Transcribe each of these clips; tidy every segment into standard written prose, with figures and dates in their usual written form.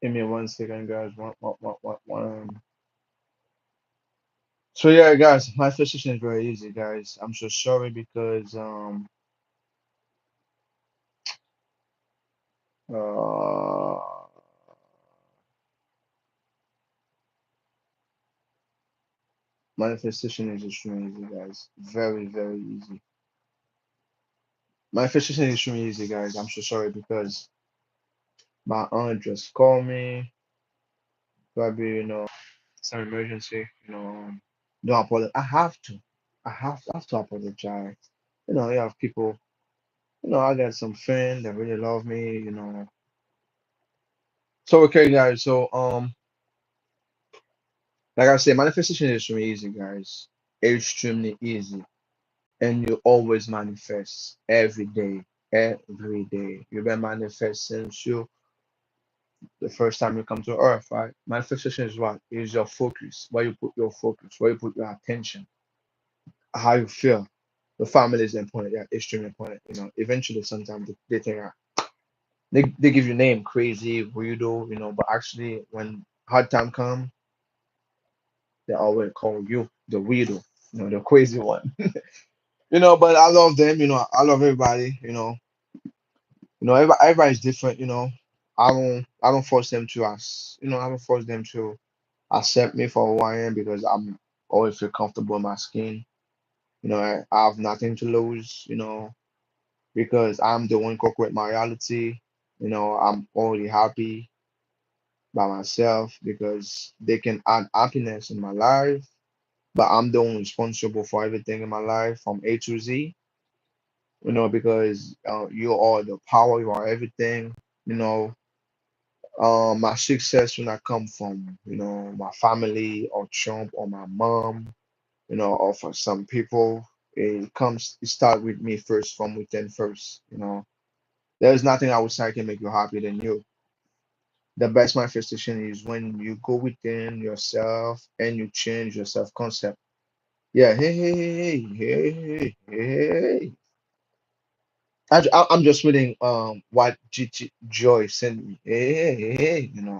Give me 1 second, guys. One. So yeah, guys, my first session is very easy, guys. I'm so sorry because uh manifestation is extremely easy, guys. Very, very easy. Manifestation is extremely easy, guys. I'm so sorry because my aunt just called me. Probably, some emergency. Don't apologize. I have to. I have to apologize. You have people. I got some friends that really love me. So okay, guys. So like I said, manifestation is extremely easy, guys. Extremely easy. And you always manifest every day. Every day. You've been manifesting since the first time you come to earth, right? Manifestation is what? Is your focus. Where you put your focus, where you put your attention, how you feel. The family is important, yeah, extremely important. Eventually sometimes they think they give you name crazy, weirdo, but actually when hard time come, they always call you the weirdo, the crazy one. But I love them, I love everybody, everybody's different, I don't force them to I don't force them to accept me for who I am because I'm always feel comfortable in my skin. I have nothing to lose, because I'm the one cook with my reality. I'm already happy by myself because they can add happiness in my life, but I'm the one responsible for everything in my life from A to Z. Because you are the power, you are everything. You know, my success when I come from, my family or Trump or my mom, or for some people, it start with me first, from within first. There's nothing outside can make you happy than you. The best manifestation is when you go within yourself and you change your self concept. Yeah, hey, hey, hey, hey, hey, hey, hey. I'm just reading what Joy sent me. Hey, hey, hey, hey, you know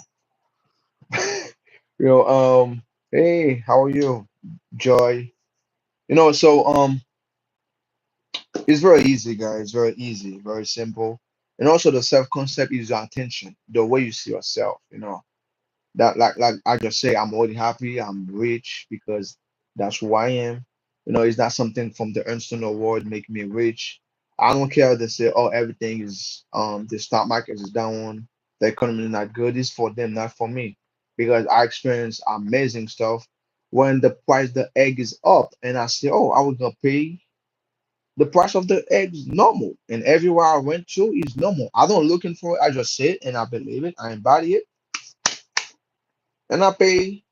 hey, how are you, Joy? So it's very easy, guys. Very easy, very simple. And also the self concept is your attention, the way you see yourself. That like I just say, I'm already happy, I'm rich because that's who I am. It's not something from the Ernst Award make me rich. I don't care if they say, oh, everything is the stock market is down, the economy is not good. It's for them, not for me. Because I experience amazing stuff when the price the egg is up and I say, oh, I was gonna pay the price of the egg is normal. And everywhere I went to is normal. I don't looking for it, I just sit and I believe it, I embody it, and I pay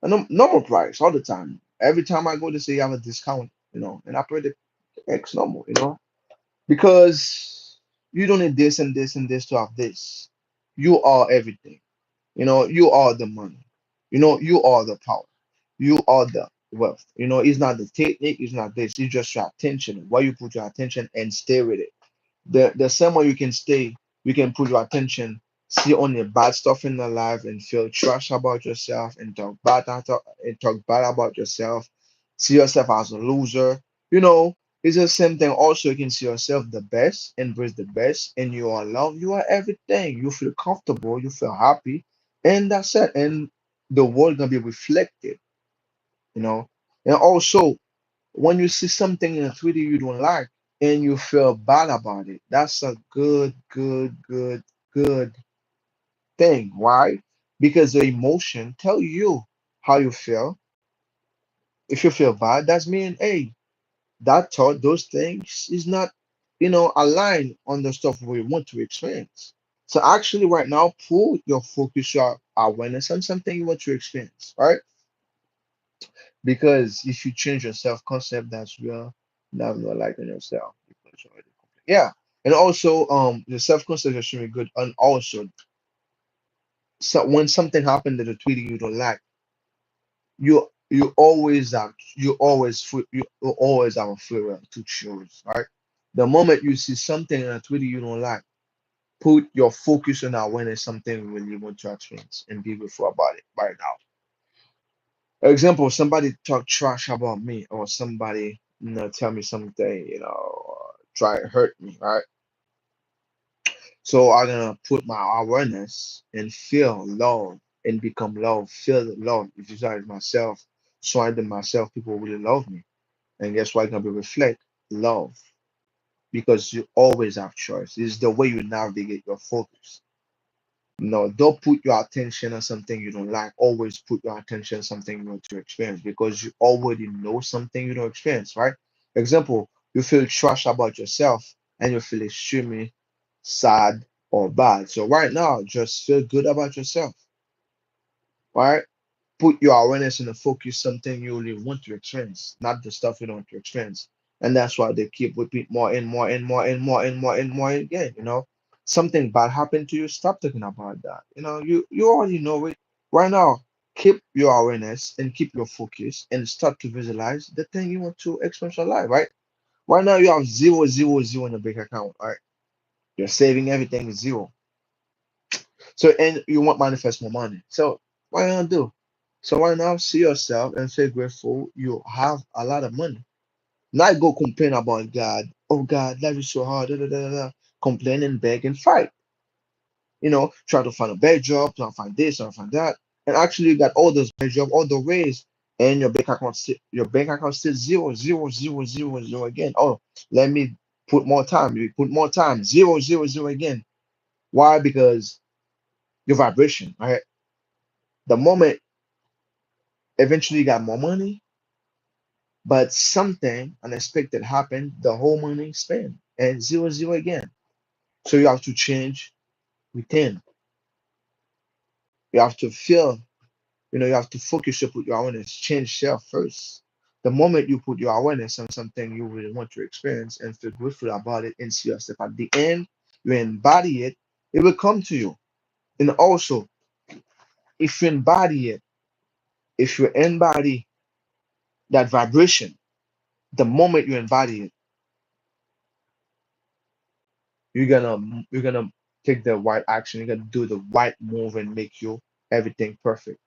a normal price all the time. Every time I go to say I have a discount, and I pay the X normal, because you don't need this and this and this to have this. You are everything. You are the money. You are the power. You are the wealth. It's not the technique, it's not this, it's just your attention. Where you put your attention and stay with it. The same way you can put your attention, see only bad stuff in the life and feel trash about yourself and talk bad about yourself, see yourself as a loser. It's the same thing. Also, you can see yourself the best, embrace the best, and you are loved, you are everything. You feel comfortable, you feel happy, and that's it. And the world gonna be reflected, you know. And also, when you see something in a 3D you don't like and you feel bad about it, that's a good, good, good, good thing. Why? Because the emotion tell you how you feel. If you feel bad, that's mean, hey, that thought, those things is not, aligned on the stuff we want to experience. So actually, right now, put your focus, your awareness on something you want to experience, right? Because if you change your self concept, that's real. Now you're liking yourself because you're already complete. Yeah. And also, the self concept is really good. And also, so when something happened that a tweet you don't like, you always have a free will to choose, right? The moment you see something in a tweet you don't like, Put your focus on awareness, something you really want to experience, and be grateful about it right now. Example, somebody talk trash about me, or somebody, tell me something, try to hurt me, right? So I'm gonna put my awareness and feel love and become love, feel the love, visualize myself, surrounding myself, people really love me. And guess what? It's gonna be reflect love because you always have choice. It's the way you navigate your focus. No, don't put your attention on something you don't like. Always put your attention on something you want to experience because you already know something you don't experience, right? Example, you feel trash about yourself and you feel extremely sad or bad. So right now, just feel good about yourself, right? Put your awareness and the focus something you really want to experience, not the stuff you don't want to experience. And that's why they keep repeat more and more and more and more and more and more again. Something bad happened to you, stop talking about that. You already know it. Right now, keep your awareness and keep your focus and start to visualize the thing you want to experience in your life, right? Right now you have zero, zero, zero in the bank account, right? You're saving everything is zero. So and you want manifest more money. So what you gonna do? So right now, see yourself and feel grateful you have a lot of money. Not go complain about God. Oh God, life is so hard. Da, da, da, da, da. Complain and beg and fight. Try to find a better job, try to find this, try to find that. And actually you got all those better job, all the ways, and your bank account still zero, zero, zero, zero, zero again. Oh, let me put more time. You put more time, zero, zero, zero again. Why? Because your vibration, right? The moment eventually you got more money, but something unexpected happened, the whole money spent and zero zero again. So you have to change within. You have to feel, you have to focus your put your awareness, change self first. The moment you put your awareness on something you really want to experience and feel grateful about it and see yourself at the end, you embody it, it will come to you. And also, if you embody it, if you embody that vibration, the moment you embody it, you're gonna take the right action, you're gonna do the right move and make you everything perfect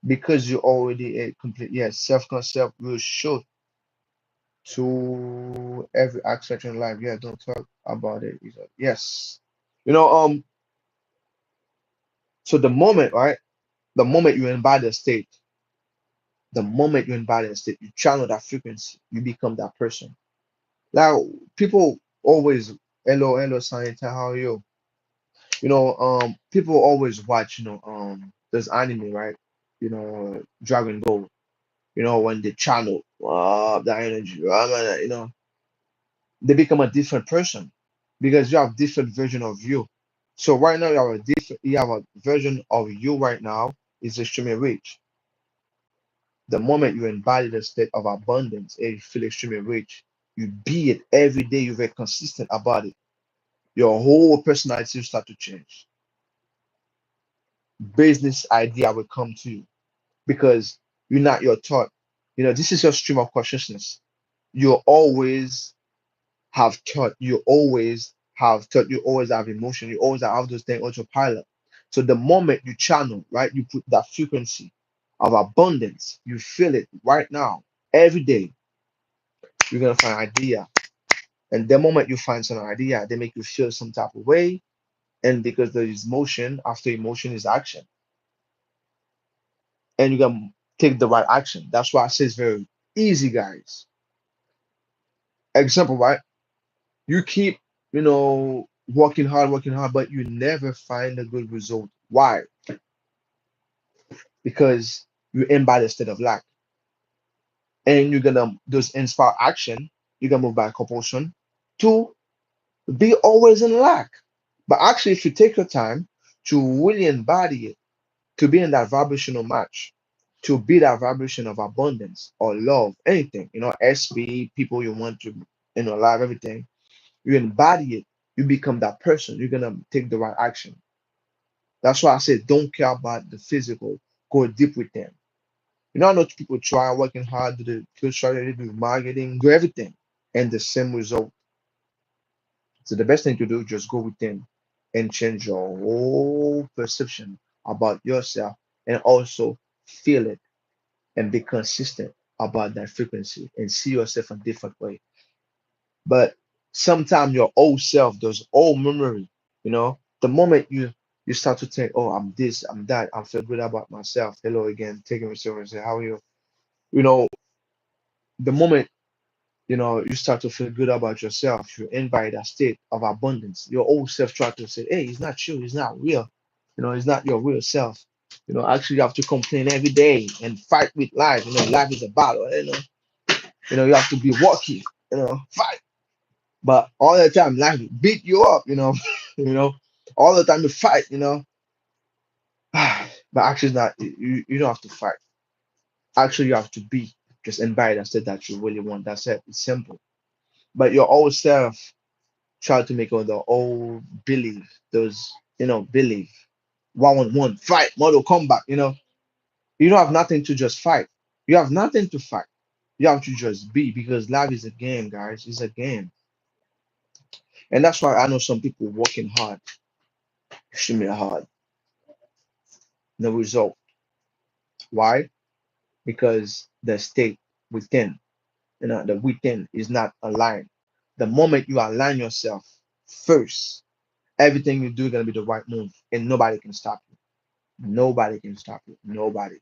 because you already a complete, yes, self-concept will show to every aspect in life. Yeah, don't talk about it. Yes, you know um so the moment you embody the state, you channel that frequency, you become that person. Now people always, hello, hello, Science, how are you? People always watch, there's anime, right? Dragon Ball, when they channel that energy, they become a different person because you have different version of you. So right now you have a version of you right now is extremely rich. The moment you embody the state of abundance and you feel extremely rich, you be it every day, you're very consistent about it. Your whole personality will start to change. Business idea will come to you because you're not your thought. This is your stream of consciousness. You always have thought. You always have emotion. You always have those things autopilot. So the moment you channel, right, you put that frequency of abundance, you feel it right now. Every day, you're gonna find idea. And the moment you find some idea, they make you feel some type of way. And because there is motion, after emotion is action. And you can take the right action. That's why I say it's very easy, guys. Example, right? You keep, working hard, but you never find a good result. Why? Because you embody a state of lack. And you're gonna those inspire action, you're gonna move by compulsion to be always in lack. But actually, if you take your time to really embody it, to be in that vibrational match, to be that vibration of abundance or love, anything, SP, people you want to, live, everything, you embody it, you become that person. You're gonna take the right action. That's why I said don't care about the physical, go deep with them. I know people try working hard, do the field strategy, do marketing, do everything, and the same result, So the best thing to do, just go within and change your whole perception about yourself, and also feel it and be consistent about that frequency and see yourself a different way. But sometimes your old self, those old memory, the moment you start to think, oh, I'm this, I'm that, I feel good about myself. Hello again, taking me serious. How are you? You know, the moment you start to feel good about yourself, you invite a state of abundance. Your old self try to say, hey, it's not you, it's not real. It's not your real self. Actually you have to complain every day and fight with life. Life is a battle. You have to be walking, fight. But all the time life beat you up, you know, all the time you fight. But actually it's not you don't have to fight. Actually you have to be just invite a state that you really want. That's it. It's simple. But your old self try to make all the old belief, those, belief, 1-on-1, fight, Mortal Kombat, you don't have nothing to just fight. You have nothing to fight. You have to just be because life is a game, guys. It's a game. And that's why I know some people working hard, extremely hard, no result. Why? Because the state within, the within is not aligned. The moment you align yourself first, everything you do is gonna be the right move, and nobody can stop you. Nobody can stop you. Nobody.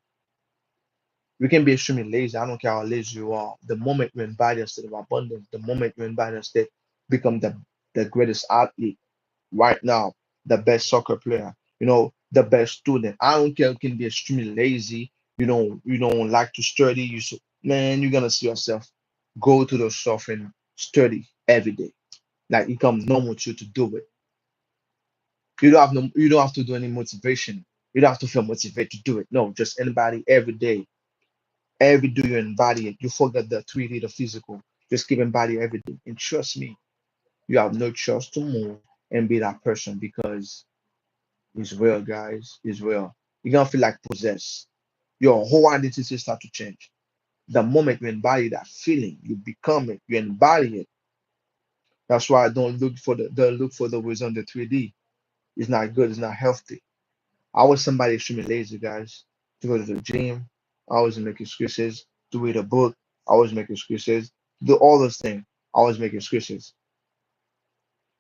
We can be extremely lazy. I don't care how lazy you are. The moment you embody a state of abundance, the moment you embody a state, become the greatest athlete right now, the best soccer player, the best student. I don't care. You can be extremely lazy. You don't like to study. Man, you're gonna see yourself go to the stuff and study every day. Like it comes normal to you to do it. You don't have to do any motivation. You don't have to feel motivated to do it. No, just anybody every day. Every do you embody it. You forget the 3D, the physical. Just keep embody every day. And trust me, you have no choice to move and be that person because it's real, guys. It's real. You're gonna feel like possessed. Your whole identity start to change. The moment you embody that feeling, you become it, you embody it. That's why I don't look for the ways on the 3D. It's not good, it's not healthy. I was somebody extremely lazy, guys. To go to the gym, I always make excuses. To read a book, I always make excuses. To do all those things, I always make excuses.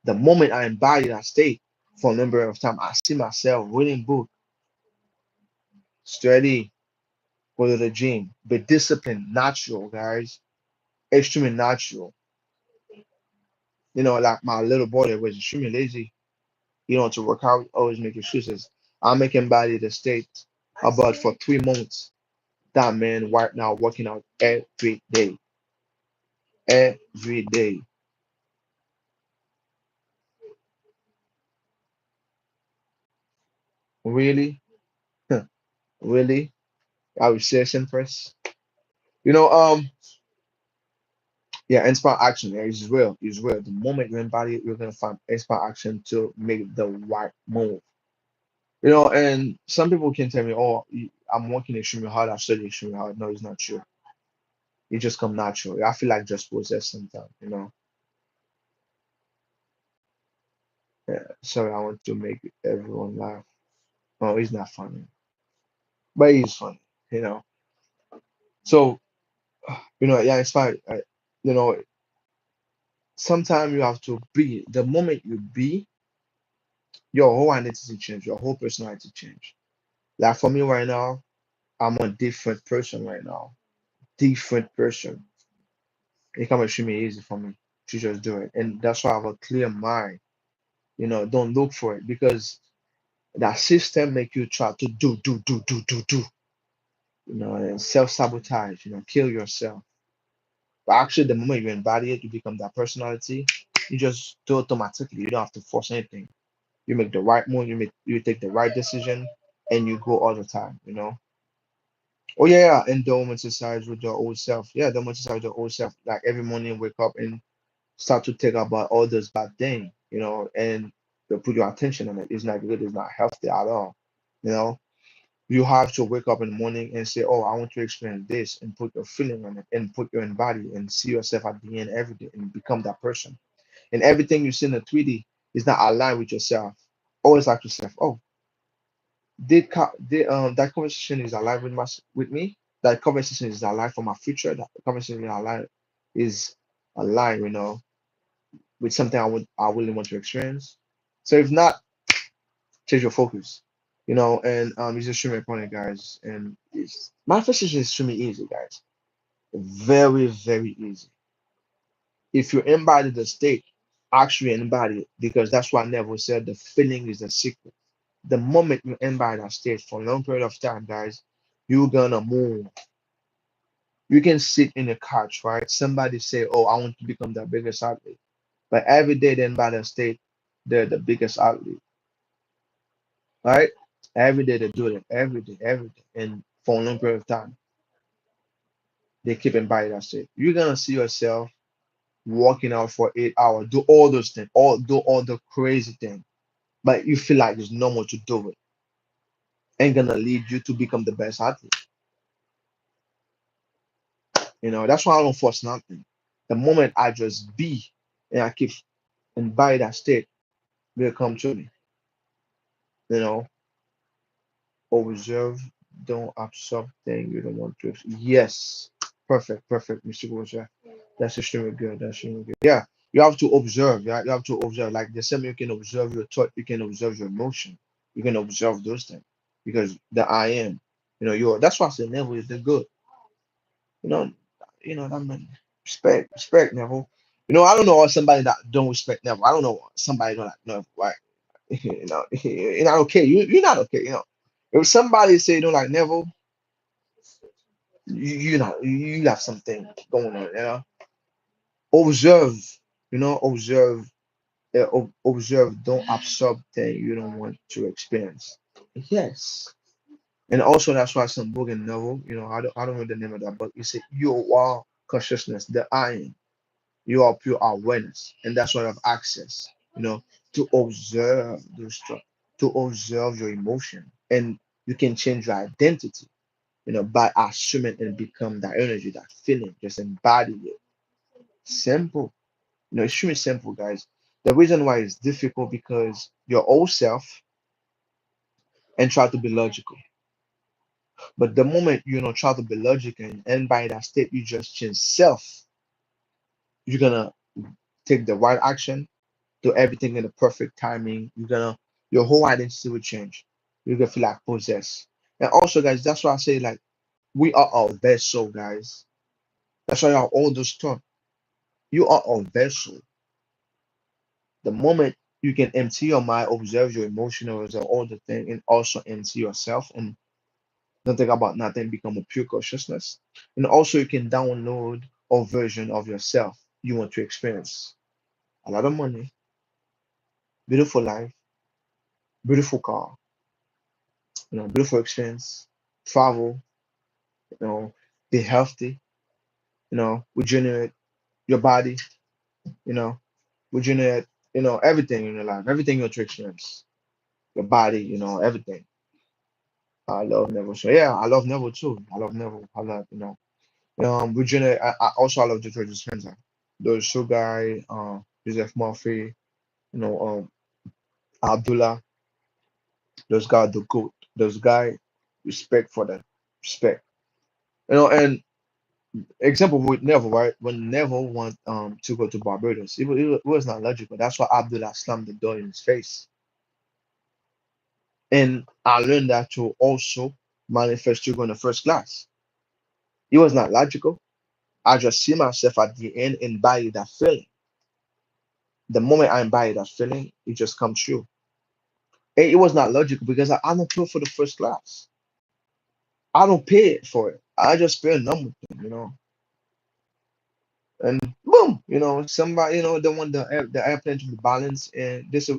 The moment I embody that state for a number of time, I see myself reading book, study, go to the gym, be disciplined, natural, guys, extremely natural. Like my little boy that was extremely lazy, to work out, always make excuses. I make embody the state about for 3 months. That man right now working out every day, every day. Really, really. I would say press. You know, um, yeah, inspire action. Yeah, it's real. It's real. The moment you embody it, you're gonna find inspire action to make the right move. And some people can tell me, "Oh, I'm working extremely hard. I study extremely hard." No, it's not true. It just come natural. I feel like just possess sometimes. Yeah. Sorry, I want to make everyone laugh. Oh, it's not funny, but it's funny. You know. So yeah, it's fine. You know, sometimes you have to be. The moment you be, your whole identity change, your whole personality change. Like for me right now, I'm a different person right now. Different person. It can extremely easy for me to just do it, and that's why I have a clear mind. Don't look for it because that system make you try to do. And self sabotage. Kill yourself. But actually, the moment you embody it, you become that personality. You just do it automatically. You don't have to force anything. You make the right move. You take the right decision, and you go all the time. Oh yeah, and don't exercise with your old self. Yeah, don't exercise with your old self. Like every morning, wake up and start to think about all those bad things, and you put your attention on it. It's not good. It's not healthy at all. You know, you have to wake up in the morning and say, "Oh, I want to experience this," and put your feeling on it, and put your body and see yourself at the end every day, and become that person. And everything you see in the 3D is not aligned with yourself. Always ask yourself, oh, that conversation is alive with with me. That conversation is alive for my future. That conversation is alive is aligned, with something I really want to experience. So if not, change your focus. And it's extremely important, guys. And manifestation is extremely easy, guys. Very, very easy. If you embody the state, actually embody it, because that's what Neville said. The feeling is the secret. The moment you embody that state for a long period of time, guys, you're gonna move. You can sit in a couch, right? Somebody say, "Oh, I want to become the biggest athlete," but every day they embody the state, they're the biggest athlete, right? Every day they do it, every day, and for a long period of time, they keep embodying that state. You're gonna see yourself working out for 8 hours, do all those things, do all the crazy things, but you feel like there's no more to do it. Ain't gonna lead you to become the best athlete. That's why I don't force nothing. The moment I just be and I keep embody that state, will come to me. You know, observe, don't absorb things you don't want to. Yes, perfect, Mr. Goja. That's extremely good. That's extremely good. Yeah, you have to observe. Yeah, you have to observe. Like the same, you can observe your thought, you can observe your emotion, you can observe those things because the I am. You're. That's why I say never is the good. You know, that man. Respect, Neville. I don't know what somebody that don't respect Neville. I don't know somebody don't like Neville. Right? You're not okay. You're not okay. If somebody say you don't like Neville, you have something going on. Observe. Observe. Observe. Don't absorb things you don't want to experience. Yes. And also that's why some book and novel. I don't know the name of that book. You say you are consciousness, the I am. You are pure awareness, and that's why you have access, to observe those stuff, to observe your emotion, and you can change your identity, by assuming and become that energy, that feeling, just embody it. Simple, it's extremely simple, guys. The reason why it's difficult because your old self and try to be logical, but the moment try to be logical and by that state, you just change self. You're gonna take the right action, do everything in the perfect timing. Your whole identity will change. You're gonna feel like possessed. And also, guys, that's why I say like we are our vessel, guys. That's why all those stuff. You are our vessel. The moment you can empty your mind, observe your emotions, all the thing, and also empty yourself and don't think about nothing, become a pure consciousness. And also you can download a version of yourself you want to experience. A lot of money, beautiful life, beautiful car, beautiful experience, travel, be healthy, regenerate your body, you know, regenerate, everything in your life, everything you want to experience, your body, everything. I love Neville. So yeah, I love Neville too. I love Neville. I love, regenerate. I love Detroit Dispenza. Those show guy, Joseph Murphy, Abdullah, those guys, the goat, those guy, respect for them, respect. And example with Neville, right? When Neville want to go to Barbados, it was not logical. That's why Abdullah slammed the door in his face. And I learned that to also manifest to go in the first class. It was not logical. I just see myself at the end and embody that feeling. The moment I embody that feeling, it just comes true. And it was not logical because I don't pay for the first class. I don't pay for it. I just pay a number, and boom, somebody, they want the airplane to be balanced, and this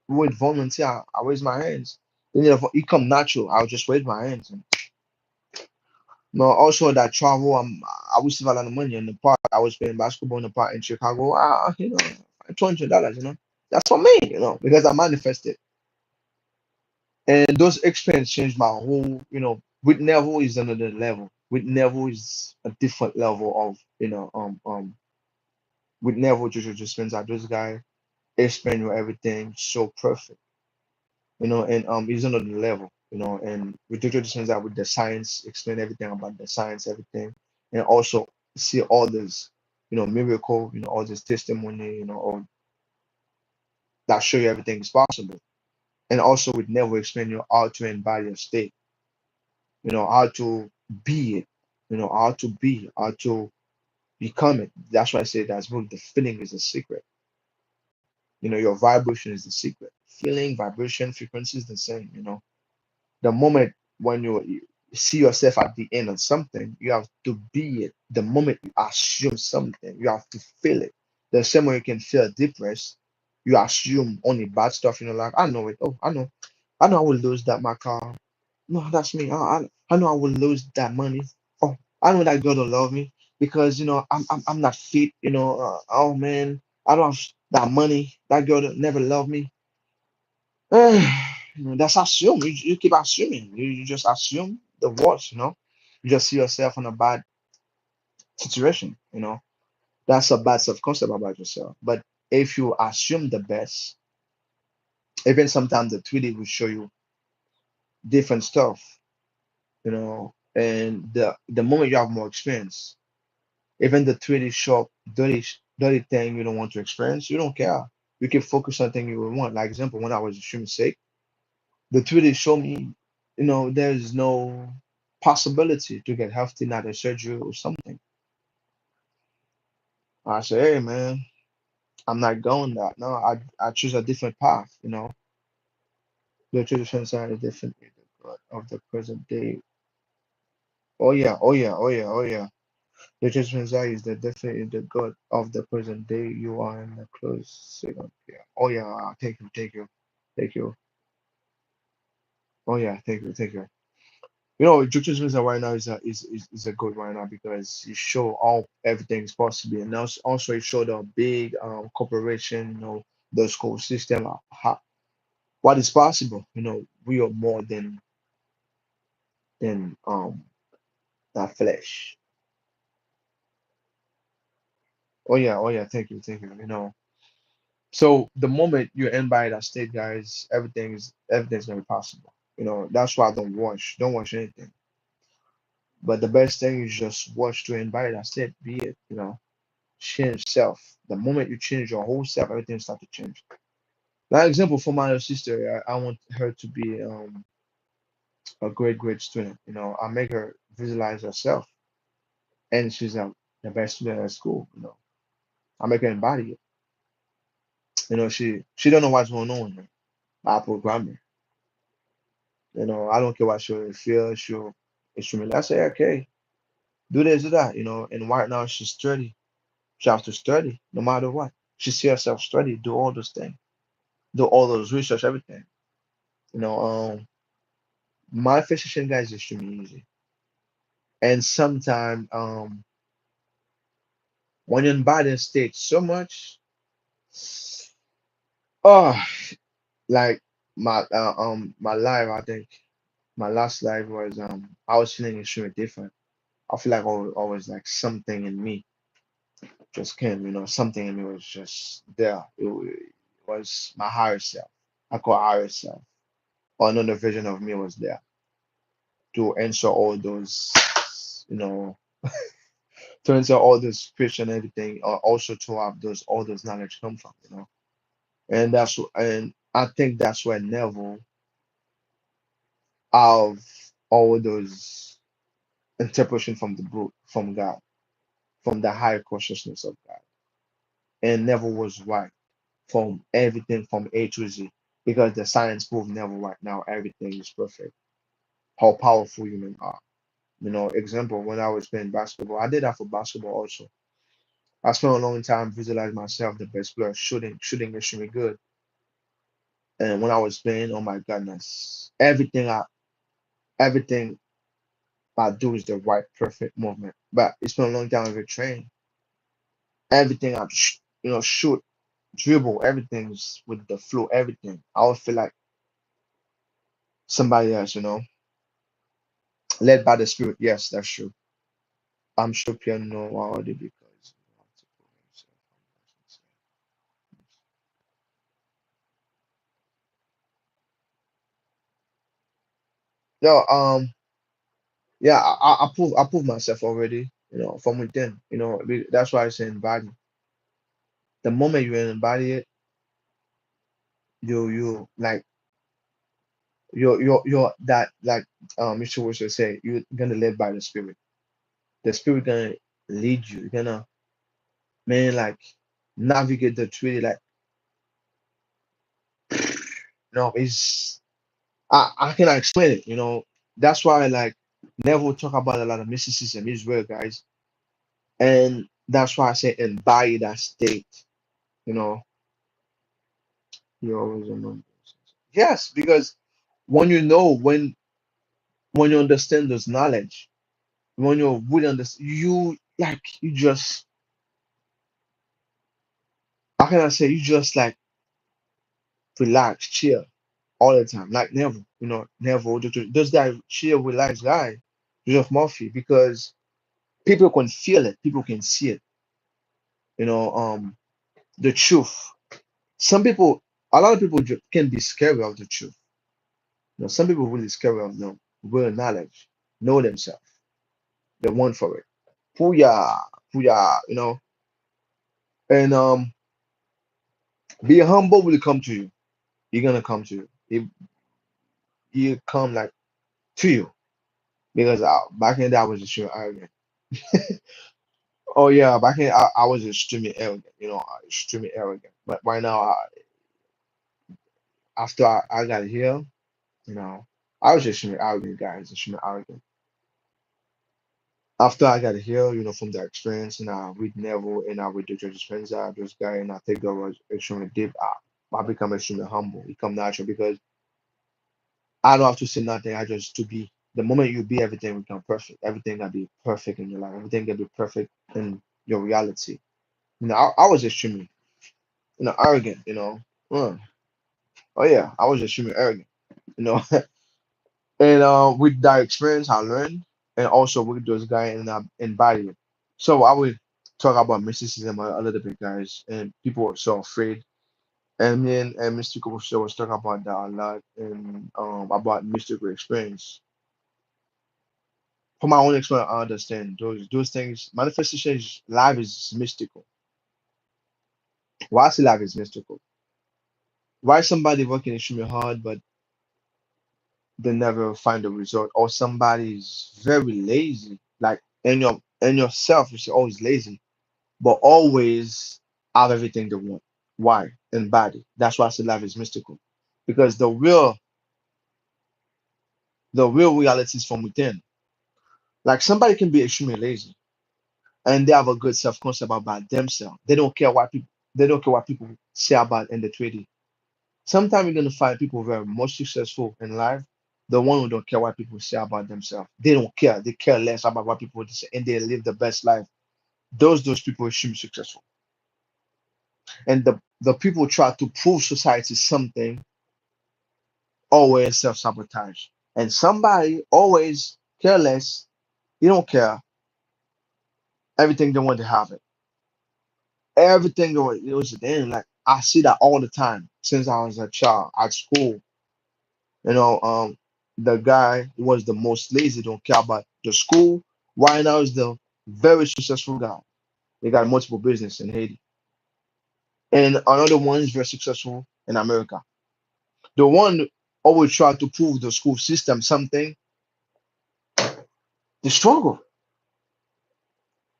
with volunteer, I raise my hands. Then it come natural. I'll just raise my hands. And, also that travel, I was saving a lot of money in the park. I was playing basketball in the park in Chicago. $200. That's for me, because I manifested, and those experience changed my whole. With Neville is another level. With Neville is a different level of With Neville, Jojo Dispenza, those guys explain you everything so perfect, and he's on another level, and with Jojo Dispenza with the science, explain everything about the science, everything, and also see all this, miracle, all this testimony, all that show you everything is possible. And also with Neville explain you how to embody a state, how to be it, how to be, how to become it. That's why I say that's book. The feeling is the secret. Your vibration is the secret. Feeling, vibration, frequency is the same. The moment when you see yourself at the end of something, you have to be it. The moment you assume something, you have to feel it. The same way you can feel depressed, you assume only bad stuff in your life. I know it. Oh, I know I will lose that my car. No, that's me. I know I will lose that money. Oh, I know that girl don't love me because I'm not fit. Oh man, I don't have that money. That girl don't never love me. That's assume. You keep assuming. You just assume the worst. You just see yourself in a bad situation. That's a bad self concept about yourself. But if you assume the best, even sometimes the 3D will show you different stuff. And the moment you have more experience, even the 3D shop, dirty thing you don't want to experience, you don't care. You can focus on thing you will want. Like example, when I was extremely sick, the 3D showed me, there's no possibility to get healthy, not a surgery or something. I say, hey man, I'm not going that. No, I choose a different path. The traditional side is definitely the God of the present day. Oh yeah, oh yeah, oh yeah, oh yeah. The traditional side is the definitely the God of the present day. You are in the close second. Yeah. Oh yeah, thank you, thank you, thank you. Oh yeah, thank you, thank you. Jujutsu Kaisen right now is a good right now because you show all everything's possible, and also it showed a big corporation, the school system, what is possible. We are more than that flesh. Oh yeah, thank you, thank you. So the moment you end by that state, guys, everything's gonna be possible. That's why I don't watch anything. But the best thing is just watch to invite that state, be it, change self. The moment you change your whole self, everything start to change. Like example for my sister, I want her to be a great student. I make her visualize herself, and she's the best student at school. I make her embody it. She don't know what's going on with her. I program her. I don't care what she'll feel. She'll instrument. I say, okay, do this, do that. And right now she's study. She has to study no matter what. She see herself study, do all those things, do all those research, everything. You know, um, Manifestation, guys, is extremely easy. And sometimes, when you're in bad state so much, oh, like my life, I think my last life was I was feeling extremely different. I feel like always like something in me just came, something in me was just there. It was my higher self. I call higher self. Or another version of me was there to answer all those, you know, to answer all those questions and everything, or also to have those all those knowledge come from. And I think that's where Neville have all those interpretation from the book, from God, from the higher consciousness of God. And Neville was right from everything from A to Z. Because the science proof Neville right now, everything is perfect. How powerful humans are. Example, when I was playing basketball, I did that for basketball also. I spent a long time visualizing myself the best player, shooting extremely good. And when I was playing, oh my goodness, everything I do is the right perfect movement. But it's been a long time I've trained. Everything shoot, dribble, everything's with the flow, everything. I would feel like somebody else, led by the spirit. Yes, that's true. I'm sure piano already because you have to put yourself. No, yeah, I prove myself already, from within. That's why I say embody. The moment you embody it, you like you're that, like Mr. Wilson say, you're gonna live by the spirit. The spirit gonna lead you. You're gonna, man, like, navigate the tree. Like, no, it's, I cannot explain it. That's why, like, never talk about a lot of mysticism is real, guys. And that's why I say embody that state. You know, you always remember. Yes, because when you know, when you understand those knowledge, when you really understand, you, like, you just, how can I say, you just, like, relax, chill all the time. Like, never, never. Those guy, chill, relax guy, Joseph Murphy, because people can feel it, people can see it. You know, the truth. Some people, a lot of people can be scared of the truth. Some people really scared of real knowledge, know themselves. They want for it. Puya, puya, and be humble will come to you. You're gonna come to you. He come, like, to you, because back in the day I was extremely arrogant. Oh yeah, back in I was extremely arrogant. Extremely arrogant. But right now, after I got here, you know, I was extremely arrogant, guys. Extremely arrogant. After I got here, from that experience, and I with Neville and I with the Judge Spencer, this guy, and I think that was extremely deep. I become extremely humble. It come natural because I don't have to say nothing. I just to be. The moment you be, everything become perfect. Everything gonna be perfect in your life. Everything gonna be perfect in your reality. I was extremely, arrogant. Uh, oh yeah, I was extremely arrogant. You know, and with that experience, I learned, and also with those guys in body. So I will talk about mysticism a little bit, guys, and people are so afraid. And me and mystical was talking about that a lot, and about mystical experience. From my own experience, I understand those things. Manifestation life is mystical. Why I say life is mystical? Why somebody working extremely hard but they never find a result, or somebody is very lazy, like in yourself, you say always lazy, but always have everything they want. Why? In body. That's why I say life is mystical, because the real reality is from within. Like, somebody can be extremely lazy and they have a good self-concept about themselves. They don't care what people say about in the trading. Sometimes you're gonna find people very much successful in life, the one who don't care what people say about themselves. They don't care. They care less about what people say, and they live the best life. Those people should be successful. And the people try to prove society something, always self-sabotage. And somebody always careless, you don't care. Everything they want to have it. Everything it was then, like, I see that all the time since I was a child at school. You know, the guy who was the most lazy, don't care about the school. Right now is the very successful guy. They got multiple business in Haiti. And another one is very successful in America. The one always try to prove the school system something, they struggle.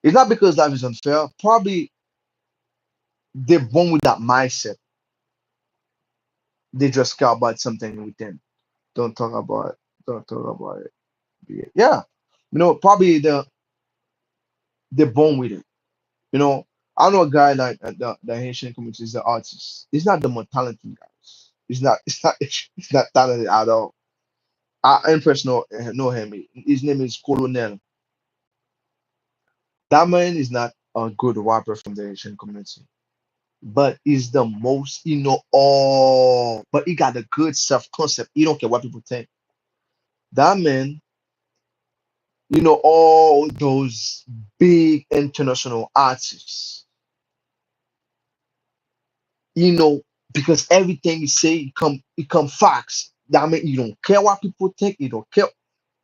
It's not because life is unfair. Probably they're born with that mindset. They just care about something within. Don't talk about don't talk about it. Yeah. Probably they're born with it. You know, I know a guy like the Haitian community is the artist. He's not the more talented guys. He's not talented at all. I in person know him. His name is Colonel. That man is not a good rapper from the Haitian community, but he's the most, all. But he got a good self concept. He don't care what people think. That man, all those big international artists, you know, because everything he say, it come facts. That means you don't care what people think. You don't care.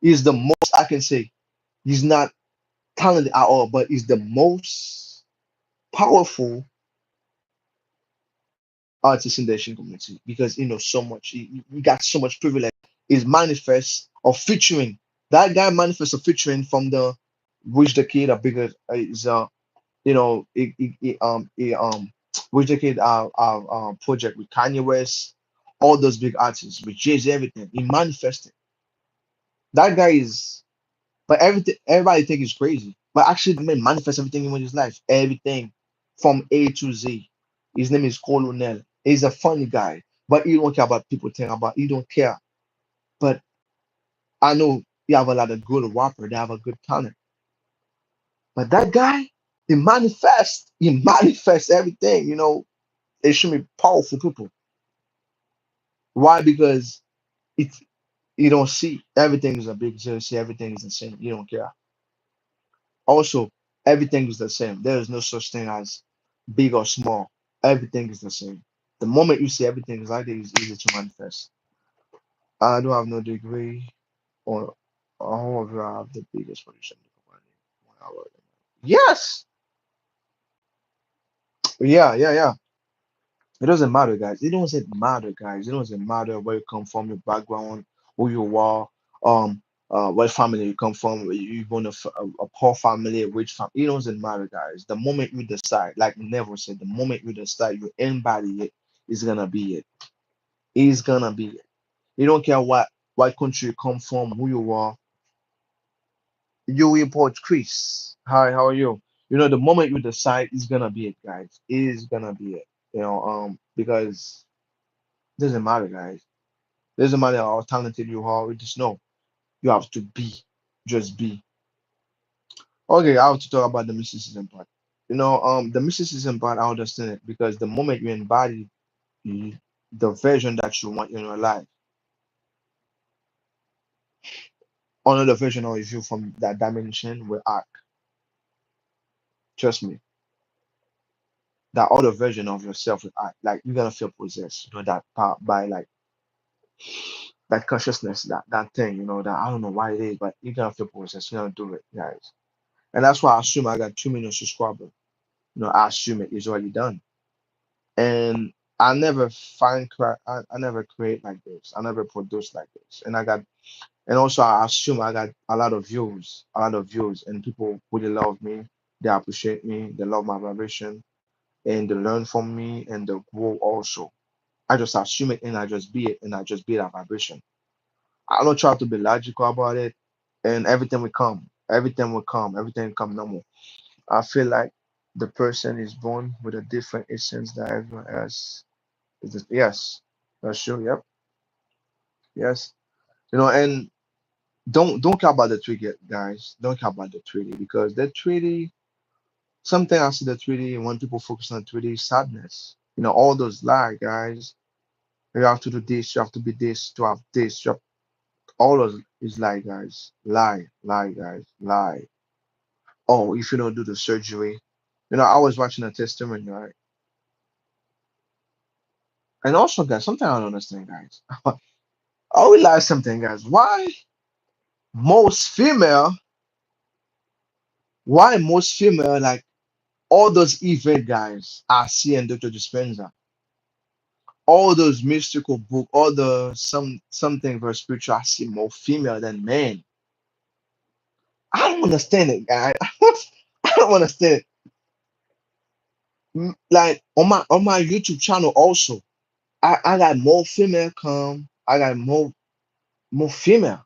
He's the most I can say. He's not talented at all, but he's the most powerful artist in the Asian community because he knows so much. He got so much privilege. His manifest of featuring that guy manifest of featuring from the which the kid are bigger is which the kid project with Kanye West, all those big artists with Jay-Z, everything. He manifested. That guy is but everything everybody think is crazy. But actually the man manifests everything in his life. Everything from A to Z. His name is Colonel. He's a funny guy, but he don't care about people think about he don't care. But I know you have a lot of good rapper, they have a good talent. But that guy, he manifests everything, They should be powerful people. Why? Because it's you don't see everything is a big zero, see everything is the same. You don't care. Also, everything is the same. There is no such thing as big or small. Everything is the same. The moment you see everything is like it is easy to manifest. I don't have no degree or however I have the biggest position in the company. Yes. Yeah. It doesn't matter, guys. It doesn't matter, guys. It doesn't matter where you come from, your background, who you are, um, what family you come from. You born a poor family, a rich family. It doesn't matter, guys. The moment you decide, like Never said, the moment you decide you embody it, it's gonna be it. It's gonna be it. You don't care what country you come from, who you are. You import Chris. Hi, how are you? The moment you decide, it's gonna be it, guys. It's gonna be it. Because it doesn't matter, guys. Doesn't matter how talented you are, you just know you have to be, just be. Okay, I have to talk about the mysticism part. The mysticism part, I understand it because the moment you embody the the version that you want in your life, another version of you from that dimension will act. Trust me, that other version of yourself will act. Like you're gonna feel possessed, that part by like that consciousness, that thing, that I don't know why it is, but you're gonna feel possessed. You're gonna do it, guys. And that's why I assume I got 2 million subscribers. I assume it is already done. And I never I never create like this. I never produce like this. And also I assume I got a lot of views, and people really love me. They appreciate me. They love my vibration, and they learn from me, and they grow also. I just assume it, and I just be it, and I just be that vibration. I don't try to be logical about it, and everything will come normal. I feel like the person is born with a different essence than everyone else. Yes, that's true. Yep, yes. And don't care about the treaty, guys. Don't care about the treaty because the treaty. Something I see the treaty, and when people focus on the treaty, is sadness. All those lie, guys. You have to do this. You have to be this to have this. All those is lie, guys. Lie, guys. Lie. Oh, if you don't do the surgery. I was watching a testimony, right? And also, guys, something I don't understand, guys. I realize something, guys. Most female, why most female, like all those event guys I see in Dr. Dispenza, all those mystical book, all the something very spiritual, I see more female than men. I don't understand it, guys. I don't understand it. Like on my YouTube channel also, I got more female come, I got more female.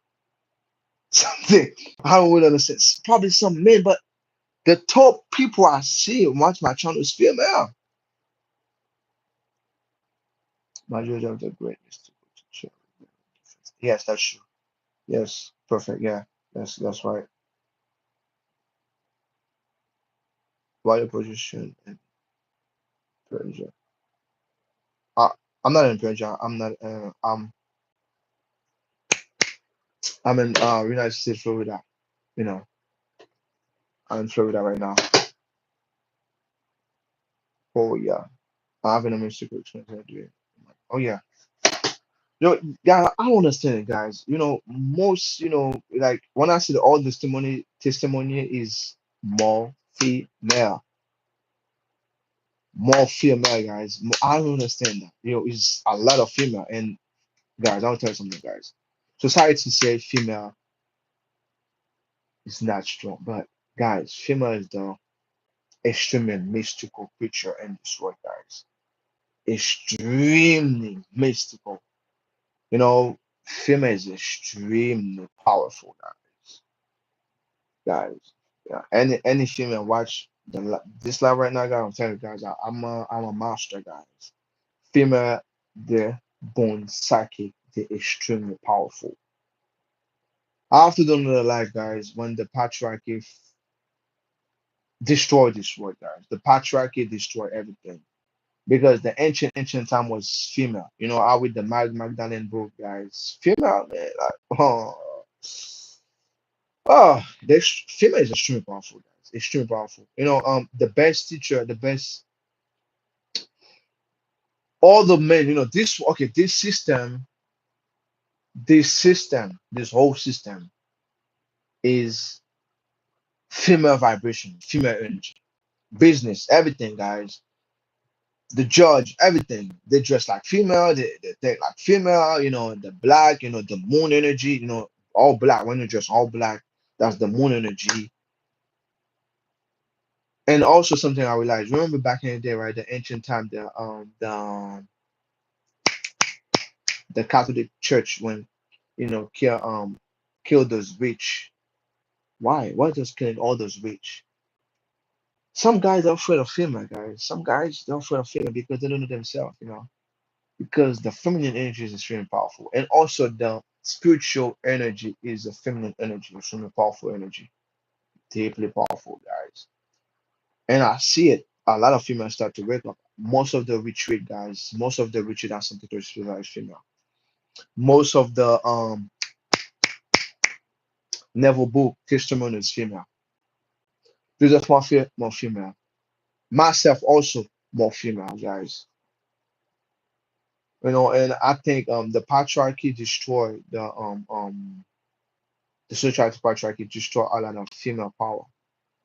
Something I don't really understand. Probably some men, but the top people I see watch my channel is female. Majority of the greatness to show. Yes, that's true. Yes, perfect. Yeah, that's right. Value position and Persia. Uh, I'm not in Persia. I'm not. I'm in United States, Florida. You know, I'm in Florida right now. Oh yeah, I'm having a mystical experience. I do. Oh yeah, Yeah, I don't understand it, guys. Most, like when I see all testimony is more female, more female, guys. I don't understand that. It's a lot of female. And guys, I'll tell you something, guys. Society say female is not strong, but guys, female is the extremely mystical creature in this world, guys. Extremely mystical. Female is extremely powerful, guys. Yeah, any female watch this live right now, guys. I'm telling you guys, I'm a master, guys. Female, they're born psychic, they're extremely powerful. I have to do another life, guys. When the patriarchy destroyed this world, guys, the patriarchy destroyed everything because the ancient time was female. I with the Magdalene book, guys. Female, man, like this female is extremely powerful, guys. Extremely powerful. The best teacher, the best, all the men. This whole system is female vibration, female energy, business, everything, guys. The judge, everything. They dress like female, they think like female. The black, the moon energy. All black. When you dress all black, that's the moon energy. And also something I realized. Remember back in the day, right? The ancient time, the Catholic Church when kill those rich. Why? Why just killing all those rich? Some guys are afraid of female, guys. Some guys they're afraid of female because they don't know themselves. Because the feminine energy is extremely powerful, and also the spiritual energy is a feminine energy, extremely powerful energy, deeply powerful, guys. And I see it. A lot of females start to wake up. Most of the retreat, guys. Most of the retreat are something to is female. Most of the Neville book testimony is female. Joseph Murphy more female. Myself also more female, guys. And I think the patriarchy destroyed the social patriarchy destroyed a lot of female power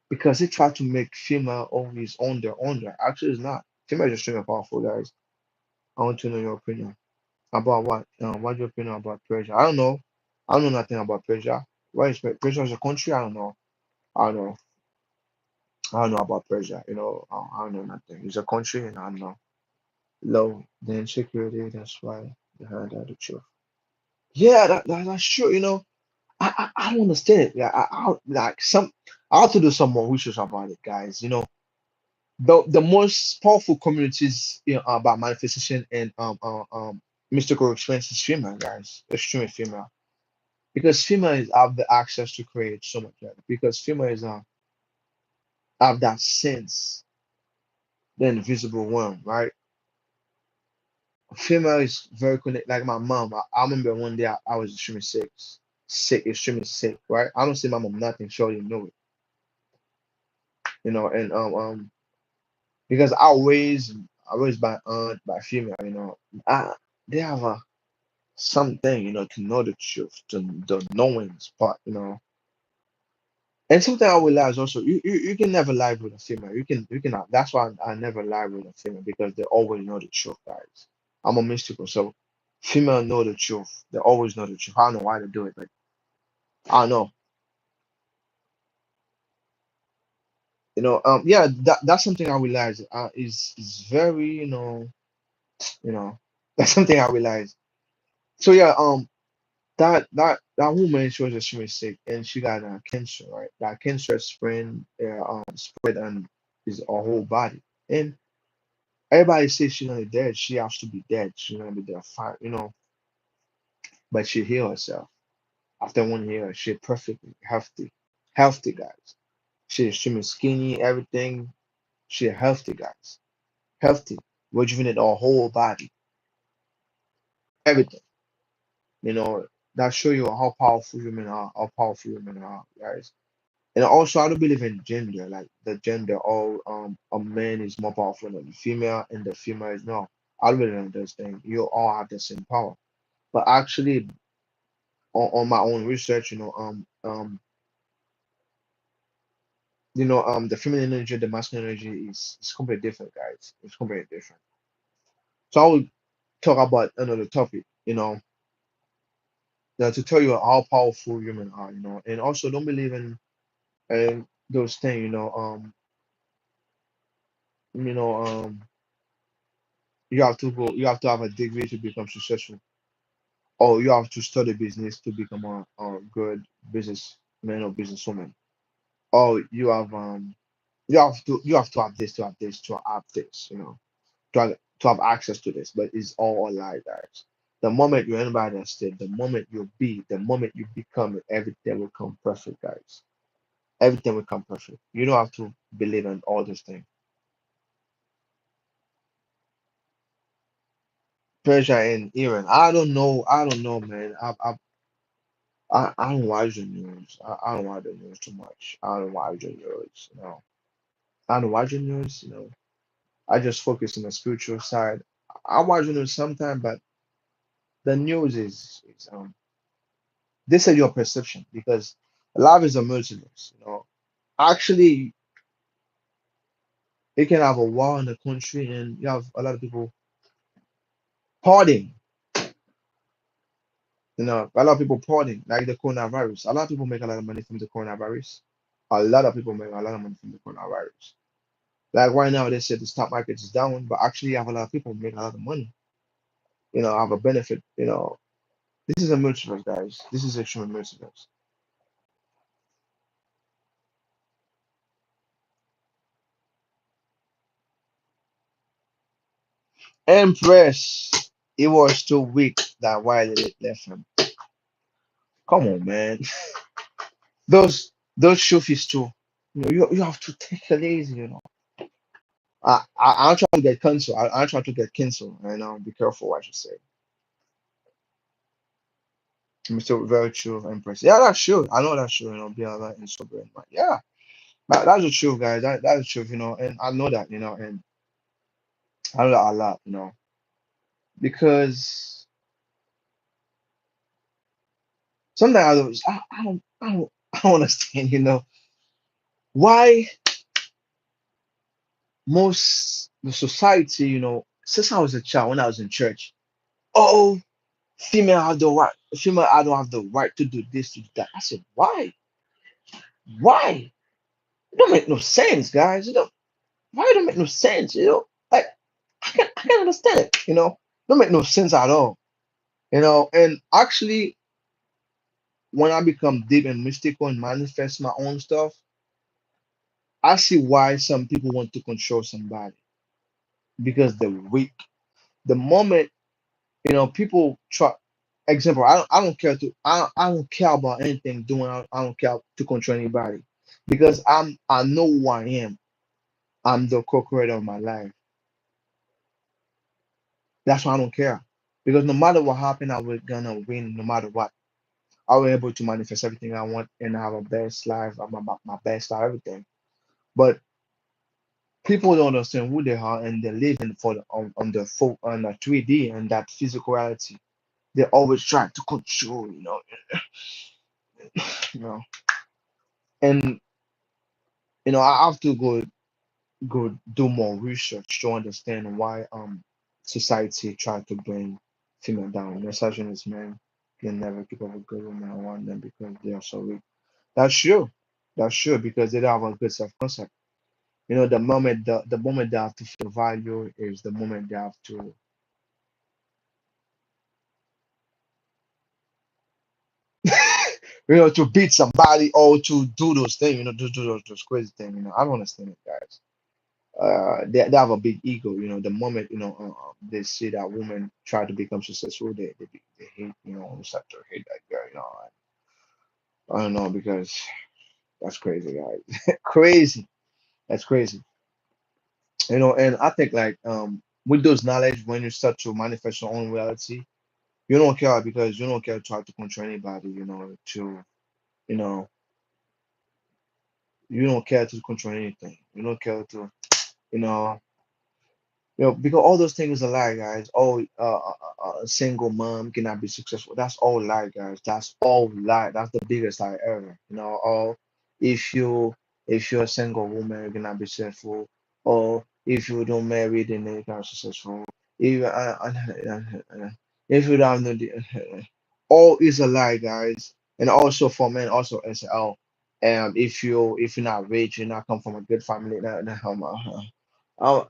because they try to make female always on their own. Actually, it's not. Female is extremely powerful, guys. I want to know your opinion about what. What's your opinion about Persia? I don't know. I don't know nothing about Persia. What is Persia is a country? I don't know. I don't know. I don't know about Persia. I don't know nothing. It's a country, and I don't know. Low the insecurity. That's why they heard that the truth. Yeah, that's true. I don't understand it. Yeah, like I have to do some more research about it, guys. The most powerful communities about manifestation and mystical experience is female, guys. Extremely female. Because females have the access to create so much better. Because females have that sense, the invisible one, right? Female is very connected. Like my mom, I remember one day I was extremely extremely sick, right? I don't say my mom nothing, she already knew it, and because I raised by aunt, by female, I they have something, to know the truth, to the knowing part, And something I realize also, you can never lie with a female. You cannot. That's why I never lie with a female because they always know the truth, guys. I'm a mystical, so female know the truth. They always know the truth. I don't know why they do it, but I don't know. Yeah, that's something I realize is very, you know, that's something I realize. So yeah, that woman, she was extremely sick and she got cancer, right? That cancer spread on his her whole body. And everybody says she's gonna be dead. She has to be dead. She's gonna be there fine, but she healed herself. After 1 year, she's perfectly healthy. Healthy, guys. She's extremely skinny, everything. She's healthy, guys. Healthy. Rejuvenate her whole body. Everything. You know, that show you how powerful women are, guys. And also, I don't believe in gender, like the gender, all a man is more powerful than the female, and the female is not. I don't believe in those things. You all have the same power. But actually, on my own research, the feminine energy, the masculine energy is completely different, guys. It's completely different. So I will talk about another topic, to tell you how powerful women are, and also don't believe in those things, you know, you have to have a degree to become successful, or you have to study business to become a good businessman or businesswoman, or you have to have this to have this to have this, to have access to this, but it's all a lie, guys. The moment you enter that state, the moment you become it, everything will come perfect, guys. Everything will come perfect. You don't have to believe in all those things. Pressure in Iran. I don't know. I don't know, man. I don't watch the news. I don't watch the news too much. I don't watch the news. I don't watch the news. I just focus on the spiritual side. I watch the news sometimes, but the news is this is your perception because love is a merciless. Actually, you can have a war in the country and you have a lot of people partying. A lot of people partying, like the coronavirus. A lot of people make a lot of money from the coronavirus. A lot of people make a lot of money from the coronavirus. Like right now, they said the stock market is down, but actually, you have a lot of people making a lot of money. Have a benefit. This is a multiverse, guys. This is extreme multiverse. Empress, it was too weak that why they left him. Come on, man. Those trophies too. You have to take it easy. I'm trying to get cancelled. I'm trying to get canceled. Be careful what you say. Mr. Very true, Empress. Yeah, that's true. I know that's true. Be a lot in sober and mind. Yeah, that's the truth, guys. That's the truth. And I know that. And I know that a lot. Because sometimes I don't understand. Why most the society. Since I was a child, when I was in church. Oh, female, I don't have the right to do this, to do that. I said, why? Why? It don't make no sense, guys. Why it don't make no sense? Like I can't understand it. Don't make no sense at all. And actually, when I become deep and mystical and manifest my own stuff, I see why some people want to control somebody because they're weak. The moment people try. Example, I don't care I don't care about anything doing. I don't care to control anybody because I know who I am. I'm the co-creator of my life. That's why I don't care. Because no matter what happened, I was gonna win no matter what. I was able to manifest everything I want and have a best life, my best life, everything. But people don't understand who they are and they're living for on the full on the 3D and that physical reality. They always try to control, you know. And I have to go do more research to understand why society try to bring female down. Misogynist men can never keep up with good women around them because they are so weak. That's true. That's true because they don't have a good self-concept. The moment they have to feel value is the moment they have to to beat somebody or to do those things, to do those crazy things. I don't understand it, guys. They have a big ego. The moment they see that woman try to become successful, they hate, start to hate that girl. I don't know because that's crazy, guys. Crazy. That's crazy. And I think like with those knowledge, when you start to manifest your own reality, you don't care because you don't care to try to control anybody. You know you don't care to control anything. You don't care to you know Because all those things are lie, guys. Oh, a single mom cannot be successful. That's all lie, guys. That's all lie. That's the biggest lie ever. Or if you if you're a single woman, you cannot be successful. Or if you don't marry, then you cannot be successful. If if you don't know all is a lie, guys. And also for men, also as well. If you're not rich, you're not come from a good family. Uh,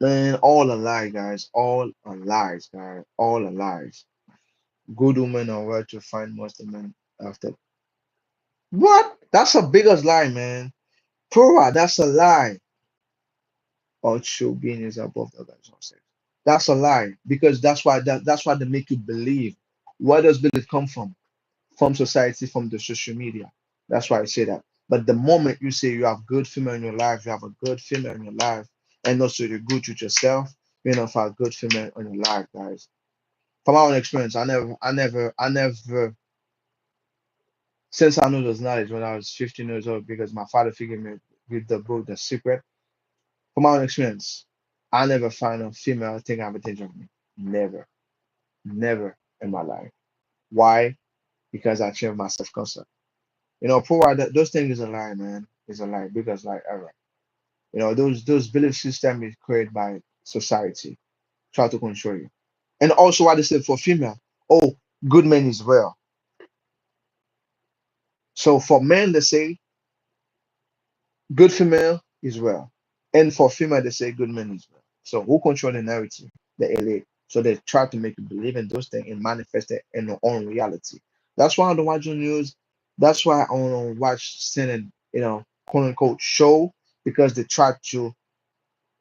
Man, all a lie, guys. All are lies, guys. All are lies. Good women are where to find most of men after. What? That's a biggest lie, man. Torah, that's a lie. Or true being is above the guys on sex. That's a lie because that's why they make you believe. Where does belief come from? From society, from the social media. That's why I say that. But the moment you say you have good female in your life, you have a good female in your life, and also you're good with yourself, you're gonna find a good female in your life, guys. From my own experience, I never, since I knew those knowledge when I was 15 years old, because my father figured me with the book, The Secret. From my own experience, I never found a female taking advantage of me. Never, never in my life. Why? Because I changed my self-concept. Poor those things is a lie, man. It's a lie, biggest lie ever. Those belief system is created by society, try to control you. And also what they say for female, oh, good men is well. So for men, they say good female is well. And for female, they say good men is well. So who control the narrative? The elite. So they try to make you believe in those things and manifest it in your own reality. That's why I don't watch the news. That's why I don't watch certain, quote unquote show because they try to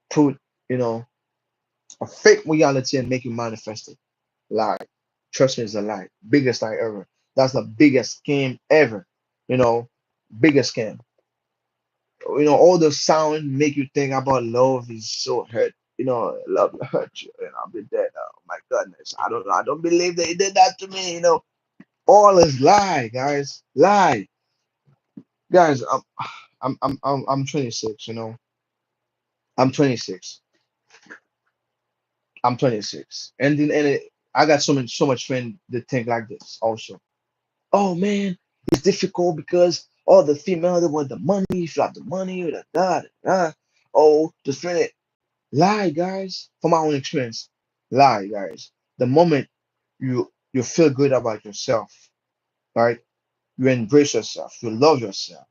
put, you know, a fake reality and make you manifest it. Lie. Trust me, it's a lie. Biggest lie ever. That's the biggest scam ever. You know, biggest scam. All the sound make you think about love is so hurt. Love will hurt you, and I'll be dead. Oh my goodness, I don't believe they did that to me. All is lie, guys, lie, guys. I'm 26. I'm 26. I'm 26, and then I got so much friend that think like this also. Oh man, it's difficult because all the female they want the money. If you have the money, da da da. Oh, just friend. Lie, guys. From my own experience, lie, guys. The moment you feel good about yourself, right? You embrace yourself, you love yourself.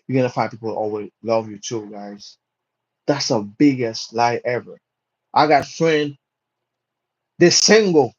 You're gonna find people who always love you too, guys. That's the biggest lie ever. I got friends, they're single.